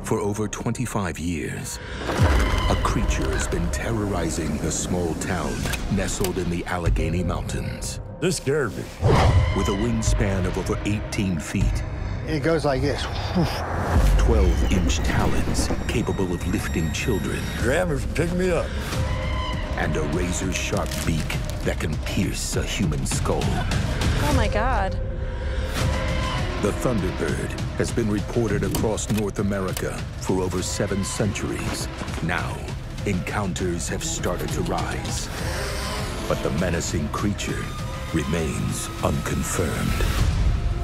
For over 25 years, a creature has been terrorizing a small town nestled in the Allegheny Mountains. This scared me. With a wingspan of over 18 feet. It goes like this. 12-inch talons capable of lifting children. Grab me, pick me up. And a razor-sharp beak that can pierce a human skull. Oh my God. The Thunderbird has been reported across North America for over 7 centuries. Now, encounters have started to rise. But the menacing creature remains unconfirmed.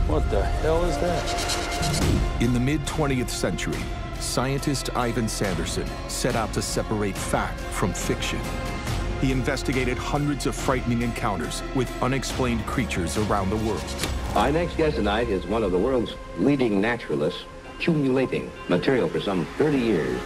What the hell is that? In the mid-20th century, scientist Ivan Sanderson set out to separate fact from fiction. He investigated hundreds of frightening encounters with unexplained creatures around the world. Our next guest tonight is one of the world's leading naturalists, accumulating material for some 30 years.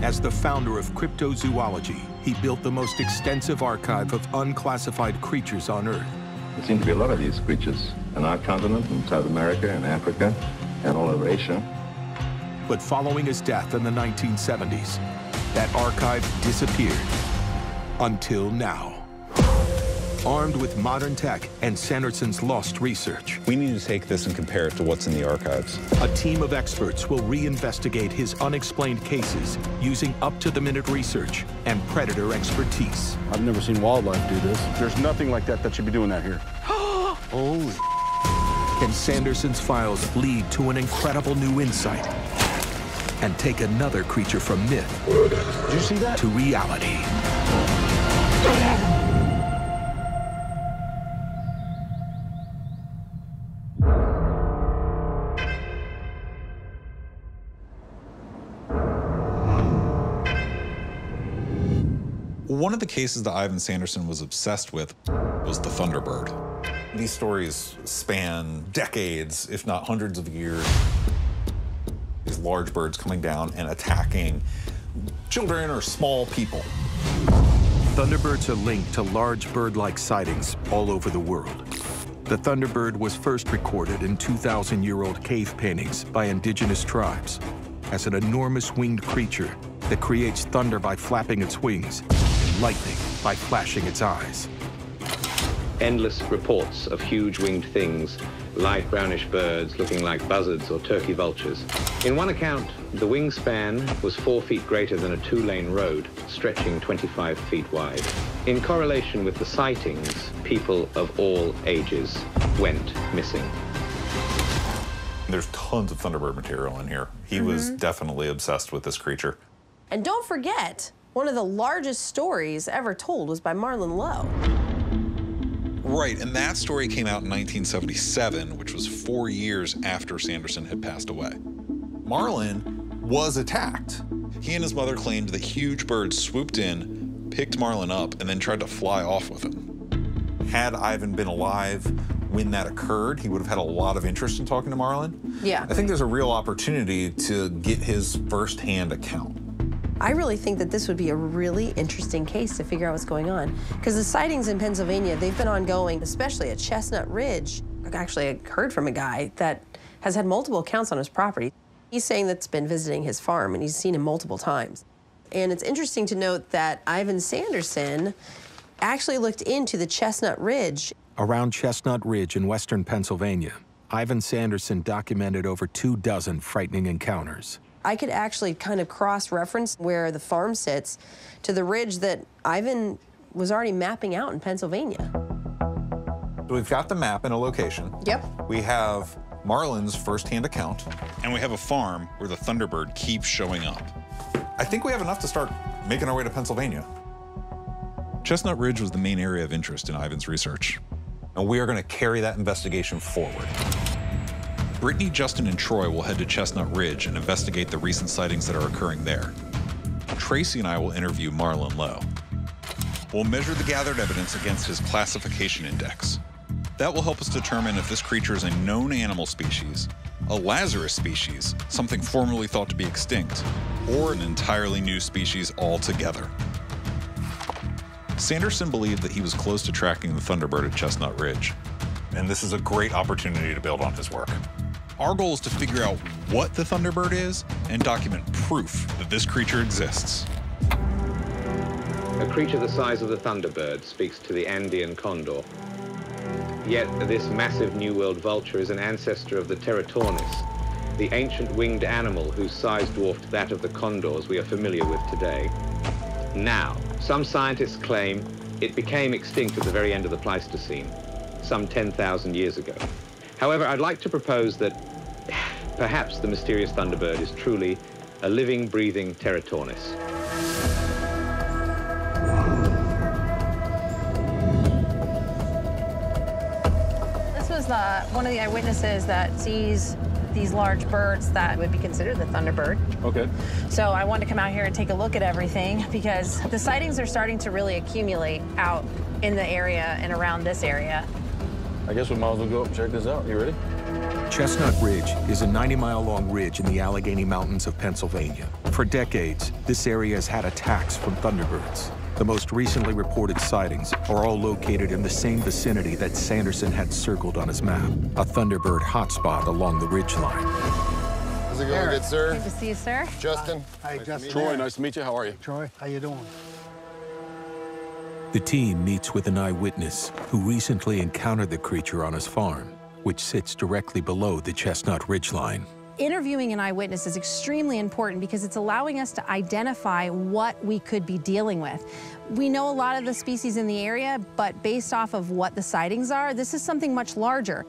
As the founder of cryptozoology, he built the most extensive archive of unclassified creatures on Earth. There seem to be a lot of these creatures on our continent, in South America, and Africa, and all over Asia. But following his death in the 1970s, that archive disappeared. Until now. Armed with modern tech and Sanderson's lost research, we need to take this and compare it to what's in the archives. A team of experts will reinvestigate his unexplained cases using up-to-the-minute research and predator expertise. I've never seen wildlife do this. There's nothing like that that should be doing that here. Holy. Can Sanderson's files lead to an incredible new insight and take another creature from myth Did you see that? to reality? One of the cases that Ivan Sanderson was obsessed with was the Thunderbird. These stories span decades, if not hundreds of years. These large birds coming down and attacking children or small people. Thunderbirds are linked to large bird-like sightings all over the world. The Thunderbird was first recorded in 2,000-year-old cave paintings by indigenous tribes as an enormous winged creature that creates thunder by flapping its wings and lightning by flashing its eyes. Endless reports of huge winged things, light brownish birds looking like buzzards or turkey vultures. In one account, the wingspan was 4 feet greater than a 2-lane road, stretching 25 feet wide. In correlation with the sightings, people of all ages went missing. There's tons of Thunderbird material in here. He was definitely obsessed with this creature. And don't forget, one of the largest stories ever told was by Marlon Lowe. Right, and that story came out in 1977, which was 4 years after Sanderson had passed away. Marlon was attacked. He and his mother claimed that huge birds swooped in, picked Marlon up, and then tried to fly off with him. Had Ivan been alive when that occurred, he would have had a lot of interest in talking to Marlon. Yeah. I think there's a real opportunity to get his firsthand account. I really think that this would be a really interesting case to figure out what's going on. Because the sightings in Pennsylvania, they've been ongoing, especially at Chestnut Ridge. Actually, I heard from a guy that has had multiple accounts on his property. He's saying that's been visiting his farm, and he's seen him multiple times. And it's interesting to note that Ivan Sanderson actually looked into the Chestnut Ridge. Around Chestnut Ridge in western Pennsylvania, Ivan Sanderson documented over 24 frightening encounters. I could actually kind of cross-reference where the farm sits to the ridge that Ivan was already mapping out in Pennsylvania. So we've got the map and a location. Yep. We have Marlon's firsthand account, and we have a farm where the Thunderbird keeps showing up. I think we have enough to start making our way to Pennsylvania. Chestnut Ridge was the main area of interest in Ivan's research, and we are going to carry that investigation forward. Brittany, Justin, and Troy will head to Chestnut Ridge and investigate the recent sightings that are occurring there. Tracy and I will interview Marlon Lowe. We'll measure the gathered evidence against his classification index. That will help us determine if this creature is a known animal species, a Lazarus species, something formerly thought to be extinct, or an entirely new species altogether. Sanderson believed that he was close to tracking the Thunderbird at Chestnut Ridge, and this is a great opportunity to build on his work. Our goal is to figure out what the Thunderbird is and document proof that this creature exists. A creature the size of the Thunderbird speaks to the Andean condor. Yet this massive New World vulture is an ancestor of the Teratornis, the ancient winged animal whose size dwarfed that of the condors we are familiar with today. Now, some scientists claim it became extinct at the very end of the Pleistocene, some 10,000 years ago. However, I'd like to propose that perhaps the mysterious Thunderbird is truly a living, breathing Teratornis. This was one of the eyewitnesses that sees these large birds that would be considered the Thunderbird. Okay. So I wanted to come out here and take a look at everything because the sightings are starting to really accumulate out in the area and around this area. I guess we might as well go up and check this out. You ready? Chestnut Ridge is a 90-mile-long ridge in the Allegheny Mountains of Pennsylvania. For decades, this area has had attacks from Thunderbirds. The most recently reported sightings are all located in the same vicinity that Sanderson had circled on his map, a Thunderbird hotspot along the ridgeline. How's it going, good sir? Good to see you, sir. Justin? Hi, Justin. Troy, nice to meet you. How are you? Troy, how you doing? The team meets with an eyewitness who recently encountered the creature on his farm, which sits directly below the Chestnut Ridgeline. Interviewing an eyewitness is extremely important because it's allowing us to identify what we could be dealing with. We know a lot of the species in the area, but based off of what the sightings are, this is something much larger.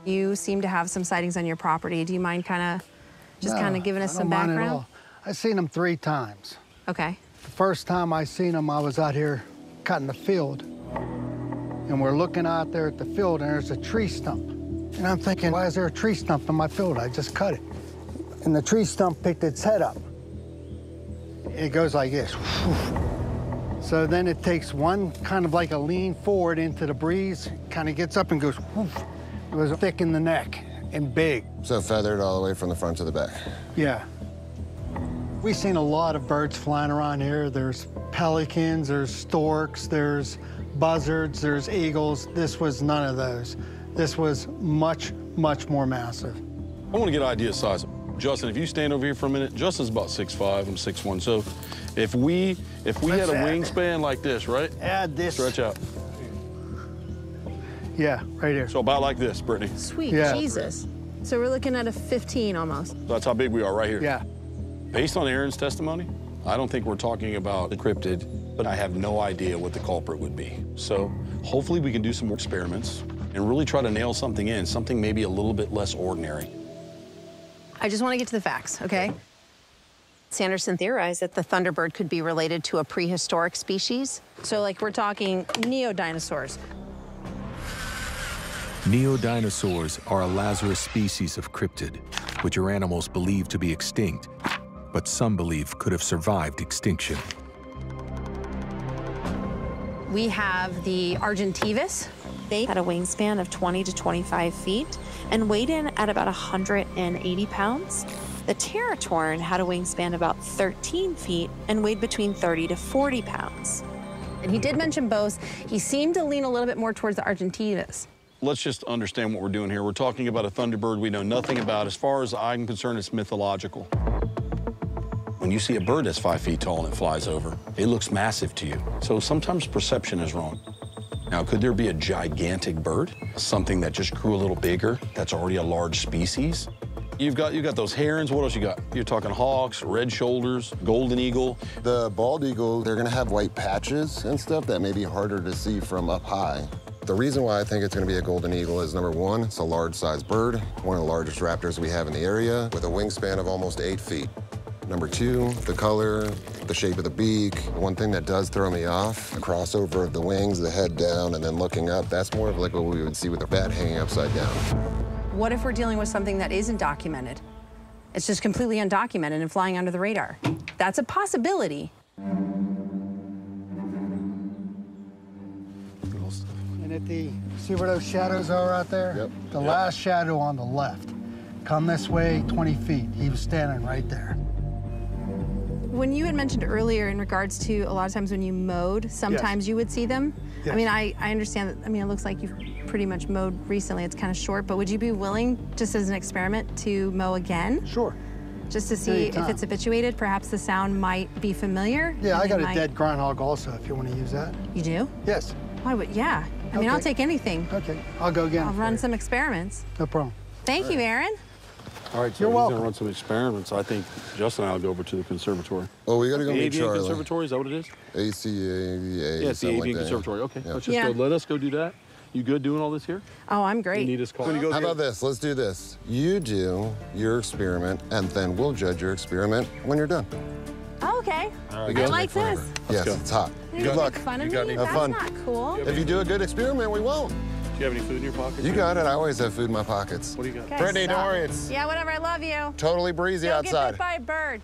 You seem to have some sightings on your property. Do you mind kind of giving us some background? At all. I've seen them 3 times. Okay. The first time I seen them, I was out here cutting the field. And we're looking out there at the field, and there's a tree stump. And I'm thinking, why is there a tree stump in my field? I just cut it. And the tree stump picked its head up. It goes like this. So then it takes one kind of like a lean forward into the breeze, kind of gets up and goes, it was thick in the neck and big. So feathered all the way from the front to the back. Yeah. We've seen a lot of birds flying around here. There's pelicans, there's storks, there's buzzards, there's eagles. This was none of those. This was much, much more massive. I want to get an idea of size. Justin, if you stand over here for a minute, Justin's about 6'5", I'm 6'1". So if we had a wingspan like this, right? Add this. Stretch out. Yeah, right here. So about like this, Brittany. Sweet Yeah. Jesus. So we're looking at a 15 almost. That's how big we are right here. Yeah. Based on Aaron's testimony, I don't think we're talking about a cryptid, but I have no idea what the culprit would be. So hopefully we can do some more experiments and really try to nail something in, something maybe a little bit less ordinary. I just want to get to the facts, okay? Sanderson theorized that the Thunderbird could be related to a prehistoric species. So, like, we're talking neodinosaurs. Neodinosaurs are a Lazarus species of cryptid, which are animals believed to be extinct, but some believe could have survived extinction. We have the Argentivus. They had a wingspan of 20 to 25 feet and weighed in at about 180 pounds. The Teratorn had a wingspan about 13 feet and weighed between 30 to 40 pounds. And he did mention both. He seemed to lean a little bit more towards the Argentivus. Let's just understand what we're doing here. We're talking about a Thunderbird we know nothing about. As far as I'm concerned, it's mythological. When you see a bird that's 5 feet tall and it flies over, it looks massive to you. So sometimes perception is wrong. Now, could there be a gigantic bird? Something that just grew a little bigger, that's already a large species? You've got those herons. What else you got? You're talking hawks, red shoulders, golden eagle. The bald eagle, they're gonna have white patches and stuff that may be harder to see from up high. The reason why I think it's gonna be a golden eagle is, number one, it's a large-sized bird, one of the largest raptors we have in the area, with a wingspan of almost 8 feet. Number two, the color, the shape of the beak. One thing that does throw me off, the crossover of the wings, the head down, and then looking up, that's more of like what we would see with a bat hanging upside down. What if we're dealing with something that isn't documented? It's just completely undocumented and flying under the radar. That's a possibility. And see where those shadows are out there? Yep. The last shadow on the left. Come this way 20 feet. He was standing right there. When you had mentioned earlier in regards to a lot of times when you mowed, sometimes you would see them. Yes. I mean, I understand that, I mean, it looks like you've pretty much mowed recently. It's kind of short, but would you be willing, just as an experiment, to mow again? Sure. Just to see if it's habituated, perhaps the sound might be familiar. Yeah, I got a dead groundhog also, if you want to use that. You do? Yes. Why would, yeah. I mean, I'll take anything. Okay, I'll go again. I'll run some experiments. No problem. Thank you, Aaron. All right, so You're welcome. Gonna run some experiments. I think Justin and I'll go over to the conservatory. Well, we gotta go meet Avian Charlie. Conservatory, is that what it is? ACAVA. Yeah, it's the Avian Conservatory. Okay, let's just go. Let us go do that. You good doing all this here? Oh, I'm great. You need us call. How about this? Let's do this. You do your experiment, and then we'll judge your experiment when you're done. Oh, okay. All right, I like this. Yes, it's hot. Good luck. Make fun of me? Have That's fun. not cool. If you do a good experiment, we won't. Do you have any food in your pocket? You got it. I always have food in my pockets. What do you got? Okay, Brittany, stop. don't worry. It's Yeah, whatever. I love you. totally breezy Don't get outside. bit by a bird.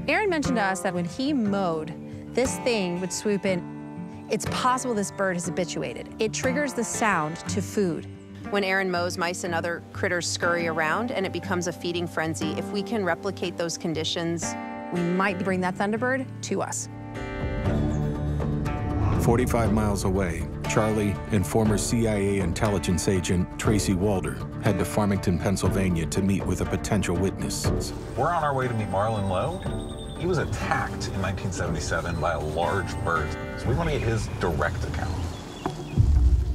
Aaron mentioned to us that when he mowed, this thing would swoop in. It's possible this bird is habituated. It triggers the sound to food. When Aaron mows, mice and other critters scurry around and it becomes a feeding frenzy. If we can replicate those conditions, we might bring that thunderbird to us. 45 miles away, Charlie and former CIA intelligence agent Tracy Walder head to Farmington, Pennsylvania to meet with a potential witness. We're on our way to meet Marlon Lowe. He was attacked in 1977 by a large bird, so we want to get his direct account.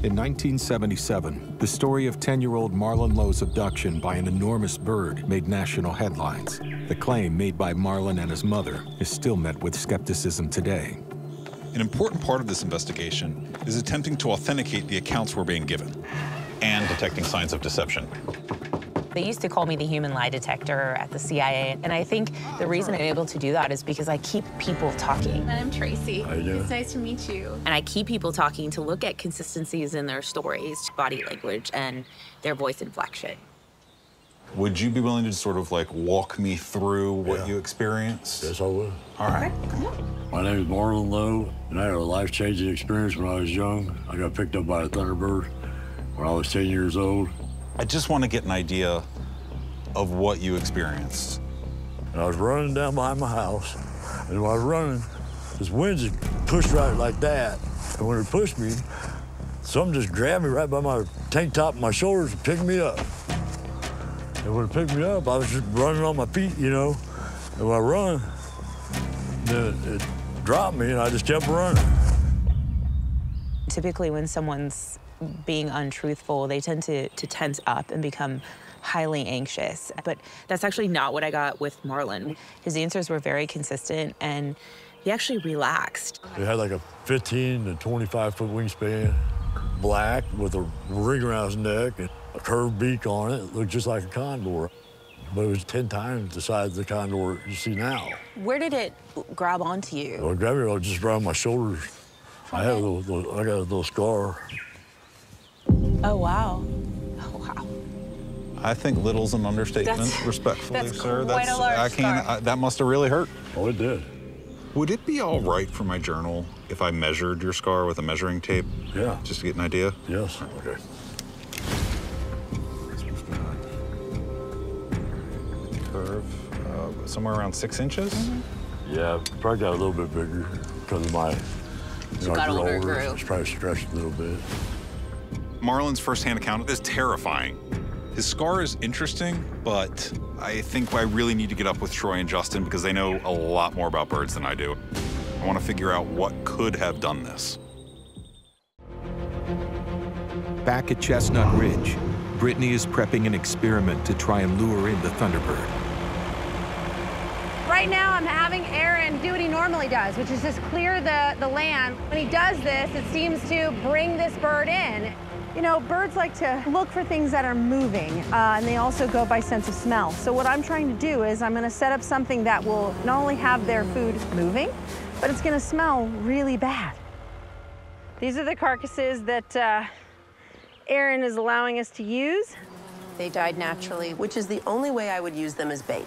In 1977, the story of 10-year-old Marlon Lowe's abduction by an enormous bird made national headlines. The claim made by Marlon and his mother is still met with skepticism today. An important part of this investigation is attempting to authenticate the accounts we're being given and detecting signs of deception. They used to call me the human lie detector at the CIA, and I think the reason I'm able to do that is because I keep people talking. I'm Tracy. How you doing? It's nice to meet you. And I keep people talking to look at consistencies in their stories, body language, and their voice inflection. Would you be willing to sort of like walk me through what you experienced? Yes, I would. All right. My name is Marlon Lowe, and I had a life-changing experience when I was young. I got picked up by a thunderbird when I was 10 years old. I just want to get an idea of what you experienced. And I was running down behind my house, and when I was running, this wind just pushed right like that. And when it pushed me, something just grabbed me right by my tank top and my shoulders and picked me up. And when it picked me up, I was just running on my feet, you know. And when I run, then it dropped me, and I just kept running. Typically, when someone's being untruthful, they tend to tense up and become highly anxious. But that's actually not what I got with Marlon. His answers were very consistent, and he actually relaxed. It had like a 15 to 25-foot wingspan, black with a ring around his neck and a curved beak on it. It looked just like a condor, but it was 10 times the size of the condor you see now. Where did it grab onto you? Well, it grabbed me just around my shoulders. I got a little scar. Oh, wow. Oh, wow. I think little's an understatement, respectfully, that's sir. Quite a large That must have really hurt. Oh, it did. Would it be all right for my journal if I measured your scar with a measuring tape? Yeah. Just to get an idea? Yes. Okay. Curve, somewhere around 6 inches? Mm-hmm. Yeah, probably got a little bit bigger because of my, got older, grew. It's probably stretched a little bit. Marlon's firsthand account is terrifying. His scar is interesting, but I think I really need to get up with Troy and Justin because they know a lot more about birds than I do. I want to figure out what could have done this. Back at Chestnut Ridge, Brittany is prepping an experiment to try and lure in the thunderbird. Right now, I'm having Aaron do what he normally does, which is just clear the land. When he does this, it seems to bring this bird in. You know, birds like to look for things that are moving, and they also go by sense of smell. So what I'm trying to do is I'm going to set up something that will not only have their food moving, but it's going to smell really bad. These are the carcasses that Aaron is allowing us to use. They died naturally, which is the only way I would use them as bait.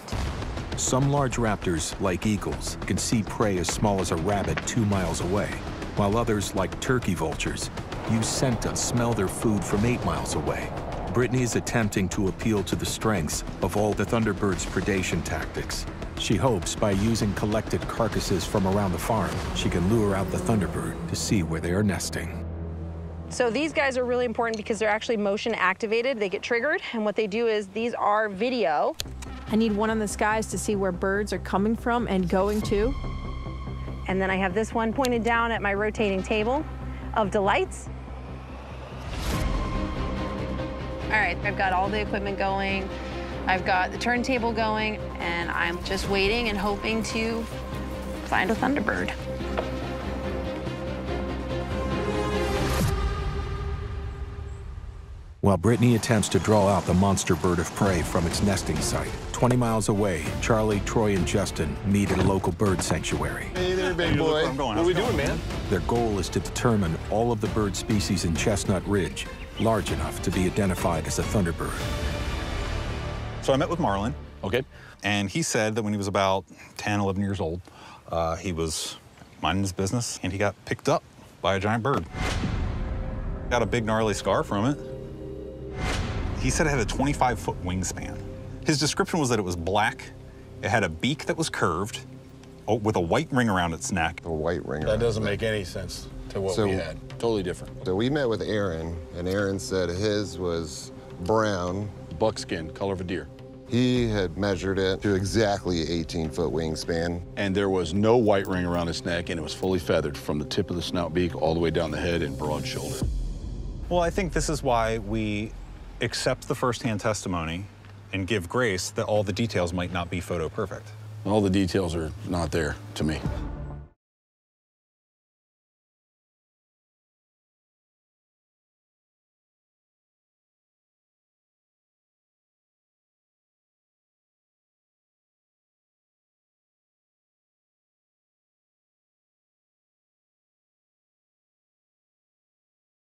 Some large raptors, like eagles, can see prey as small as a rabbit 2 miles away, while others, like turkey vultures, use scent to smell their food from 8 miles away. Brittany is attempting to appeal to the strengths of all the thunderbird's predation tactics. She hopes by using collected carcasses from around the farm, she can lure out the thunderbird to see where they are nesting. So these guys are really important because they're actually motion activated. They get triggered, and what they do is these are video. I need one on the skies to see where birds are coming from and going to. And then I have this one pointed down at my rotating table of delights. All right, I've got all the equipment going. I've got the turntable going, and I'm just waiting and hoping to find a thunderbird. While Brittany attempts to draw out the monster bird of prey from its nesting site, 20 miles away, Charlie, Troy, and Justin meet at a local bird sanctuary. Hey there, big boy. What are we doing, man? Their goal is to determine all of the bird species in Chestnut Ridge large enough to be identified as a thunderbird. So I met with Marlin. Okay. And he said that when he was about 10, 11 years old, he was minding his business and he got picked up by a giant bird. Got a big gnarly scar from it. He said it had a 25-foot wingspan. His description was that it was black, it had a beak that was curved, with a white ring around its neck. A white ring around That doesn't its make neck. any sense to what we had. Totally different. So we met with Aaron, and Aaron said his was brown. Buckskin, color of a deer. He had measured it to exactly 18-foot wingspan. And there was no white ring around its neck, and it was fully feathered from the tip of the snout beak all the way down the head and broad shoulder. Well, I think this is why we accept the firsthand testimony and give grace that all the details might not be photo perfect. All the details are not there to me.